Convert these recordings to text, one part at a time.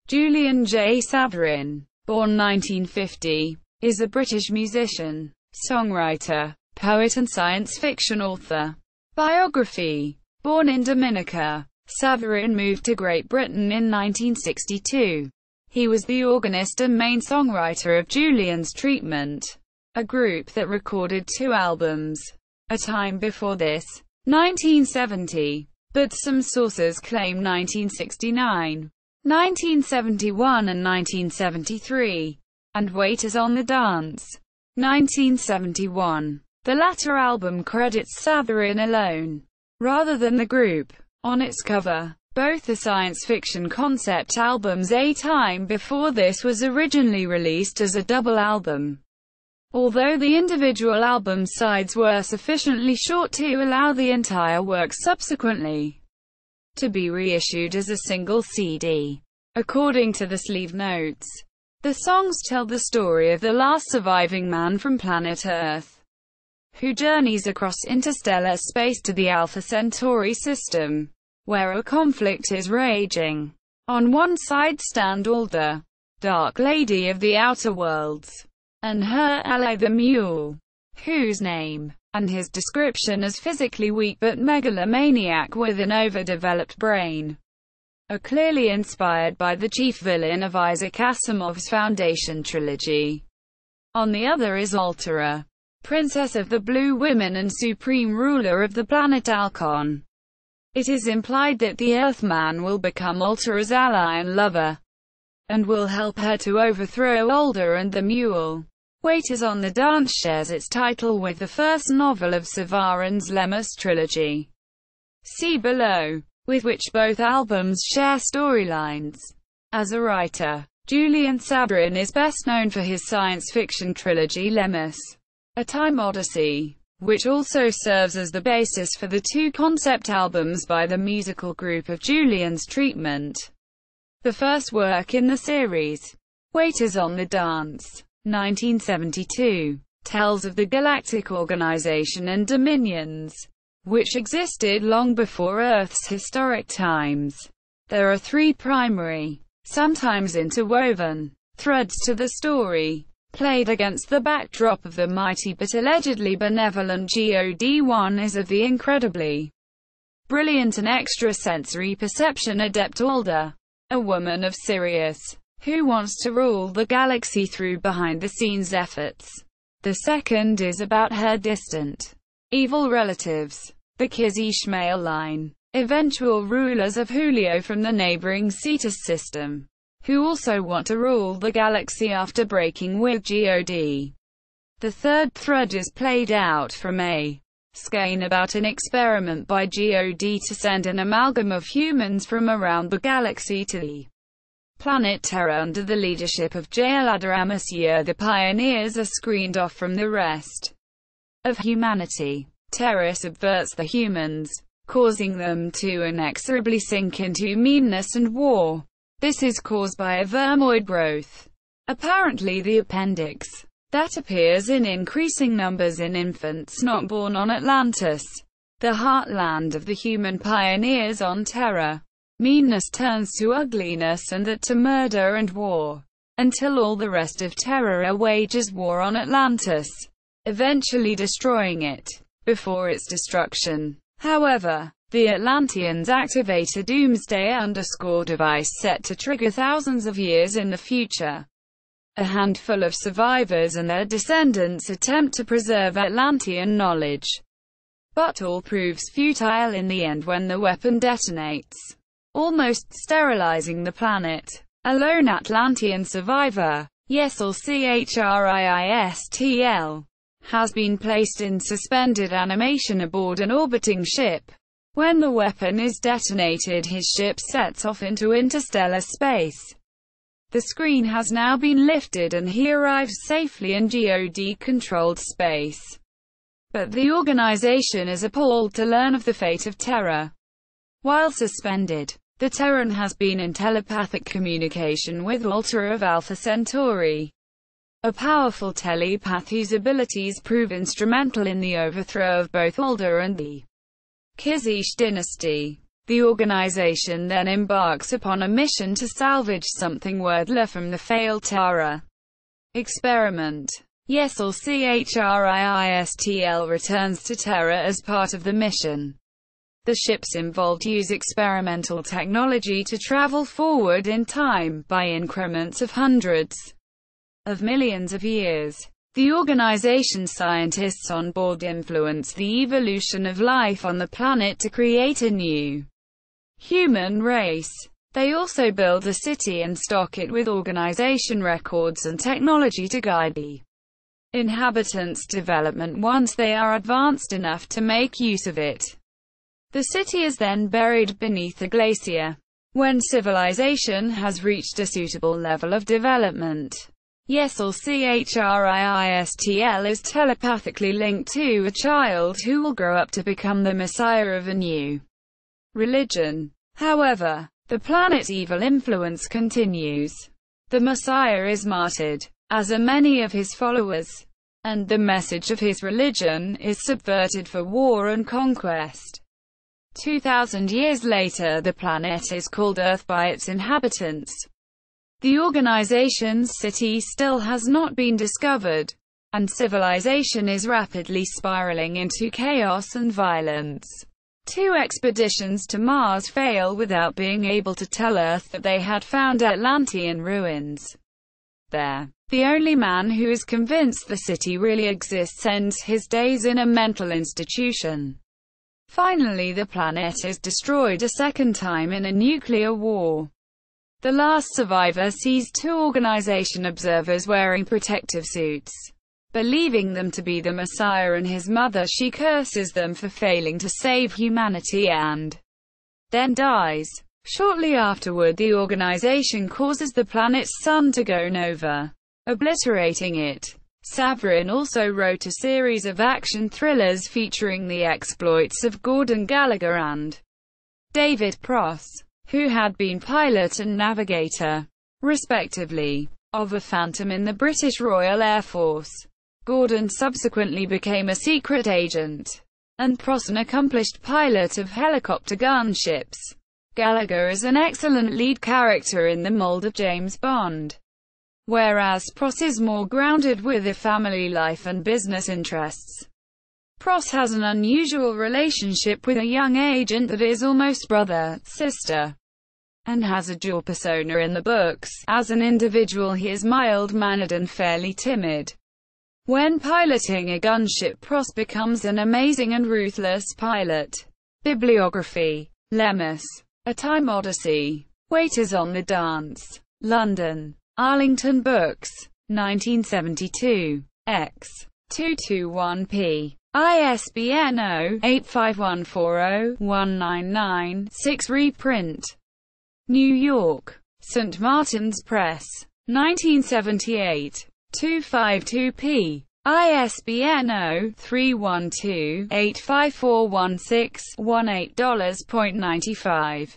Julian Jay Savarin, born 1950, is a British musician, songwriter, poet and science fiction author. Biography. Born in Dominica, Savarin moved to Great Britain in 1962. He was the organist and main songwriter of Julian's Treatment, a group that recorded 2 albums. A time before this, 1970, but some sources claim 1969, 1971 and 1973, and Waiters on the Dance, 1971. The latter album credits Savarin alone, rather than the group, on its cover. Both the science fiction concept albums a time before this was originally released as a double album, although the individual album sides were sufficiently short to allow the entire work subsequently to be reissued as a single CD. According to the sleeve notes, the songs tell the story of the last surviving man from planet Earth, who journeys across interstellar space to the Alpha Centauri system, where a conflict is raging. On one side stand Alda, Dark Lady of the Outer Worlds, and her ally the Mule, whose name, and his description as physically weak but megalomaniac with an overdeveloped brain, are clearly inspired by the chief villain of Isaac Asimov's Foundation trilogy. On the other is Altera, Princess of the Blue Women and supreme ruler of the planet Alcon. It is implied that the Earthman will become Altera's ally and lover, and will help her to overthrow Alda and the Mule. Waiters on the Dance shares its title with the first novel of Savarin's Lemmus trilogy. See below, with which both albums share storylines. As a writer, Julian Savarin is best known for his science fiction trilogy Lemmus, A Time Odyssey, which also serves as the basis for the 2 concept albums by the musical group of Julian's Treatment. The first work in the series, Waiters on the Dance, 1972, tells of the galactic organization and dominions, which existed long before Earth's historic times. There are 3 primary, sometimes interwoven, threads to the story, played against the backdrop of the mighty but allegedly benevolent God. One is of the incredibly brilliant and extrasensory perception adept Alda, a woman of Sirius, who wants to rule the galaxy through behind-the-scenes efforts. The second is about her distant, evil relatives, the Kizish male line, eventual rulers of Julio from the neighboring Cetus system, who also want to rule the galaxy after breaking with God. The third thread is played out from a skein about an experiment by God to send an amalgam of humans from around the galaxy to the planet Terra under the leadership of Monsieur. The pioneers are screened off from the rest of humanity. Terra subverts the humans, causing them to inexorably sink into meanness and war. This is caused by a vermoid growth, apparently the appendix, that appears in increasing numbers in infants not born on Atlantis, the heartland of the human pioneers on Terra. Meanness turns to ugliness and that to murder and war, until all the rest of Terra wages war on Atlantis, eventually destroying it. Before its destruction, however, the Atlanteans activate a doomsday device set to trigger thousands of years in the future. A handful of survivors and their descendants attempt to preserve Atlantean knowledge, but all proves futile in the end when the weapon detonates, almost sterilizing the planet. A lone Atlantean survivor, Yesel Chrisistl, has been placed in suspended animation aboard an orbiting ship. When the weapon is detonated, his ship sets off into interstellar space. The screen has now been lifted and he arrives safely in God-controlled space. But the organization is appalled to learn of the fate of Terra. While suspended, the Terran has been in telepathic communication with Altera of Alpha Centauri, a powerful telepath whose abilities prove instrumental in the overthrow of both Alda and the Kizish dynasty. The organization then embarks upon a mission to salvage something worthless from the failed Tara experiment. Yesl Chrisistl returns to Terra as part of the mission. The ships involved use experimental technology to travel forward in time, by increments of hundreds of millions of years. The organization's scientists on board influence the evolution of life on the planet to create a new human race. They also build a city and stock it with organization records and technology to guide the inhabitants' development once they are advanced enough to make use of it. The city is then buried beneath a glacier. When civilization has reached a suitable level of development, Yesl Chrisistl is telepathically linked to a child who will grow up to become the messiah of a new religion. However, the planet's evil influence continues. The messiah is martyred, as are many of his followers, and the message of his religion is subverted for war and conquest. 2,000 years later, the planet is called Earth by its inhabitants. The organization's city still has not been discovered, and civilization is rapidly spiraling into chaos and violence. 2 expeditions to Mars fail without being able to tell Earth that they had found Atlantean ruins there. The only man who is convinced the city really exists ends his days in a mental institution. Finally, the planet is destroyed a second time in a nuclear war. The last survivor sees 2 organization observers wearing protective suits. Believing them to be the Messiah and his mother, she curses them for failing to save humanity and then dies. Shortly afterward, the organization causes the planet's sun to go nova, obliterating it. Savarin also wrote a series of action thrillers featuring the exploits of Gordon Gallagher and David Pross, who had been pilot and navigator, respectively, of a Phantom in the British Royal Air Force. Gordon subsequently became a secret agent, and Pross an accomplished pilot of helicopter gunships. Gallagher is an excellent lead character in the mold of James Bond, whereas Pross is more grounded with a family life and business interests. Pross has an unusual relationship with a young agent that is almost brother-sister, and has a dual persona in the books. As an individual, he is mild-mannered and fairly timid. When piloting a gunship, Pross becomes an amazing and ruthless pilot. Bibliography: Lemmus, A Time Odyssey, Waiters on the Dance, London, Arlington Books, 1972, x. 221p. ISBN 0-85140-199-6. Reprint. New York, St. Martin's Press, 1978. 252p. ISBN 0-312-85416-18. $8.95.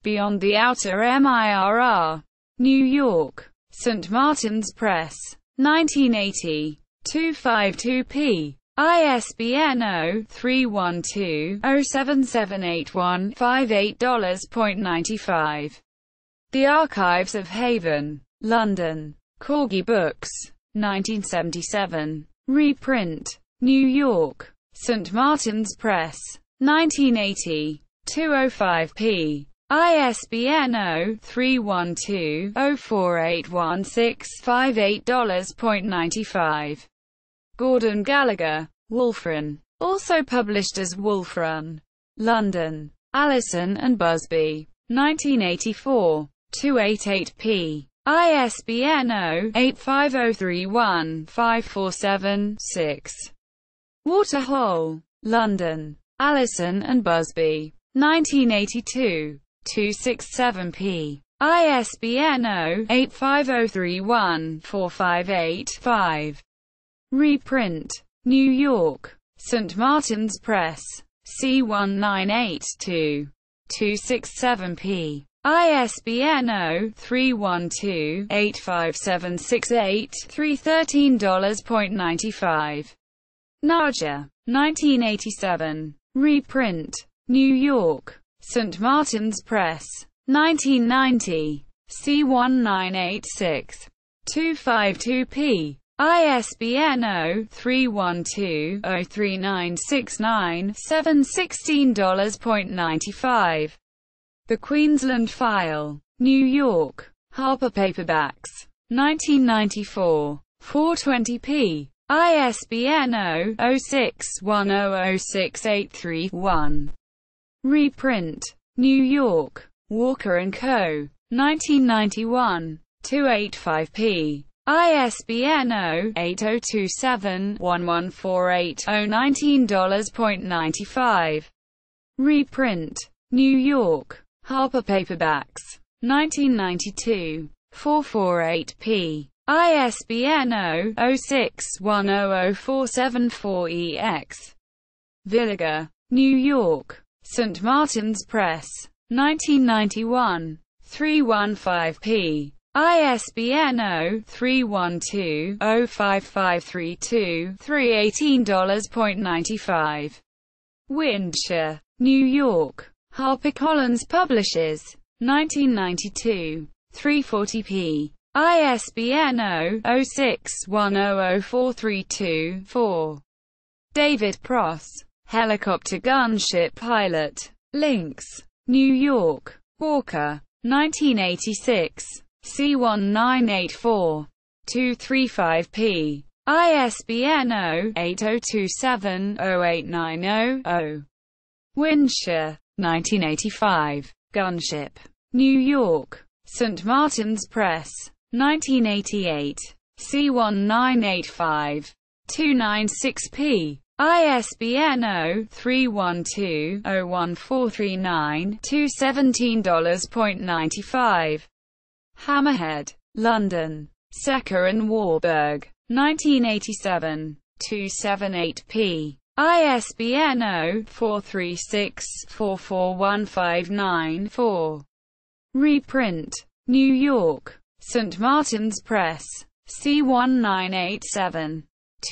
Beyond the Outer Mirror. New York, St. Martin's Press, 1980. 252p. ISBN 0-312-07781-5. $8.95. The Archives of Haven, London, Corgi Books, 1977. Reprint. New York, St. Martin's Press, 1980. 205p. ISBN 0-312-04816-5. $8.95. Gordon Gallagher, Wolfram. Also published as Wolfram. London, Allison and Busby, 1984. 288p. ISBN 0-85031-547-6. Waterhole, London, Allison and Busby, 1982. 267p. ISBN 0-85031-458-5. Reprint. New York, St. Martin's Press, C1982. 267p. ISBN 0-312-85768-3. $13.95. Naja, 1987. Reprint. New York, St. Martin's Press. 1990. C1986-252p. ISBN 0-312-03969-7 $16.95. The Queensland File. New York. Harper Paperbacks. 1994. 420p. ISBN 0-06100683-1. Reprint. New York. Walker & Co. 1991. 285p. ISBN 0-8027-1148-0 $19.95. Reprint. New York. Harper Paperbacks. 1992. 448p. ISBN 0-06100474EX. Villiger. New York. St. Martin's Press. 1991. 315p. ISBN 0-312-05532-3 $18.95. Windshire. New York. HarperCollins Publishers. 1992. 340p. ISBN 0-06100432-4. David Pross. Helicopter Gunship Pilot. Links. New York. Walker. 1986. C1984. 235p. ISBN 0-8027-0890-0. Windshire. 1985. Gunship. New York. St. Martin's Press. 1988. C1985. 296p. ISBN 0-312-01439-2 $17.95. Hammerhead. London. Secker and Warburg. 1987. 278p. ISBN 0-436-44159-4. Reprint. New York. St. Martin's Press. C1987.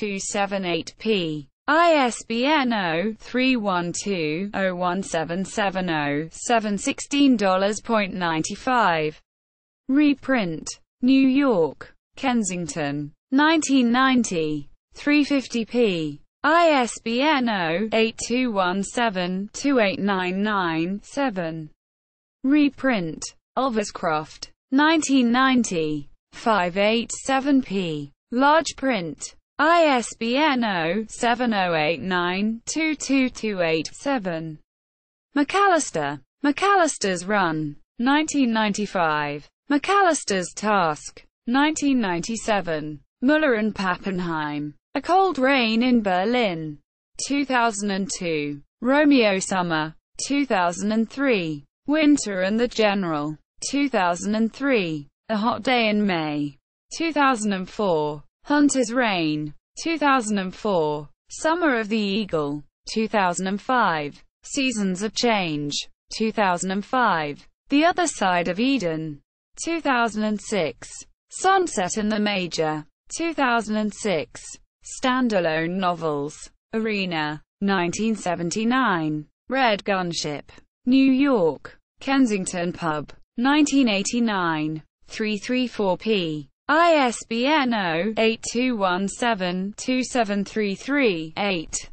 278p. ISBN 0-312-01770-7 $16.95. Reprint. New York. Kensington. 1990. 350p. ISBN 0-8217-2899-7. Reprint. Ulverscroft. 1990. 587p. Large print. ISBN 0-7089-22287-7. McAllister. McAllister's Run. 1995. McAllister's Task. 1997. Muller and Pappenheim. A Cold Rain in Berlin. 2002. Romeo Summer. 2003. Winter and the General. 2003. A Hot Day in May. 2004. Hunter's Reign. 2004. Summer of the Eagle. 2005. Seasons of Change. 2005. The Other Side of Eden. 2006. Sunset and the Major. 2006. Standalone Novels. Arena. 1979. Red Gunship. New York. Kensington Pub. 1989. 334p. ISBN 0-8217-2733-8.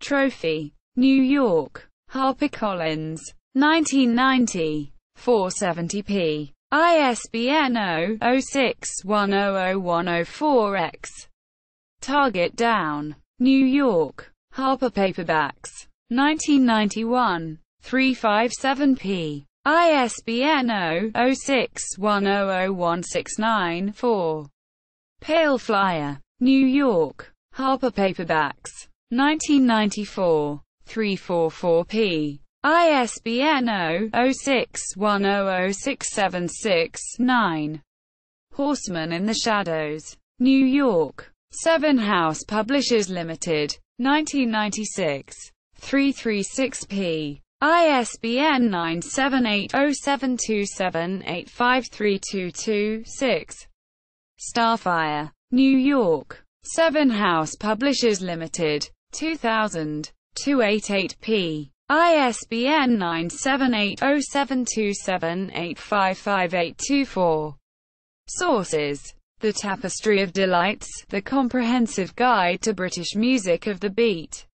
Trophy. New York. HarperCollins. 1990. 470p. ISBN 0-06100104-X. Target Down. New York. Harper Paperbacks. 1991. 357p. ISBN 0-06100169-4. Pale Flyer. New York. Harper Paperbacks. 1994. 344p. ISBN 0-06100676-9. Horseman in the Shadows. New York. Seven House Publishers Limited. 1996. 336p. ISBN 978-0727-85322-6. Starfire. New York. Seven House Publishers Limited. 2000. 288p. ISBN 9780727855824. Sources: The Tapestry of Delights, The Comprehensive Guide to British Music of the Beat,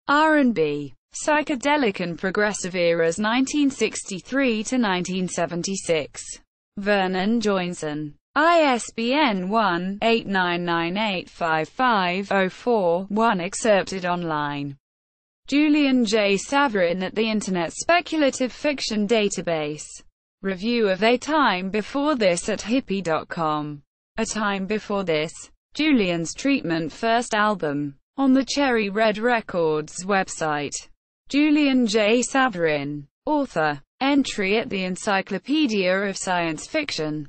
R&B, Psychedelic and Progressive Eras 1963 to 1976. Vernon Joinson. ISBN 1-89985504-1. Excerpted online. Julian Jay Savarin at the Internet Speculative Fiction Database. Review of A Time Before This at hippie.com. A Time Before This, Julian's Treatment first album, on the Cherry Red Records website. Julian Jay Savarin. Author. Entry at the Encyclopedia of Science Fiction.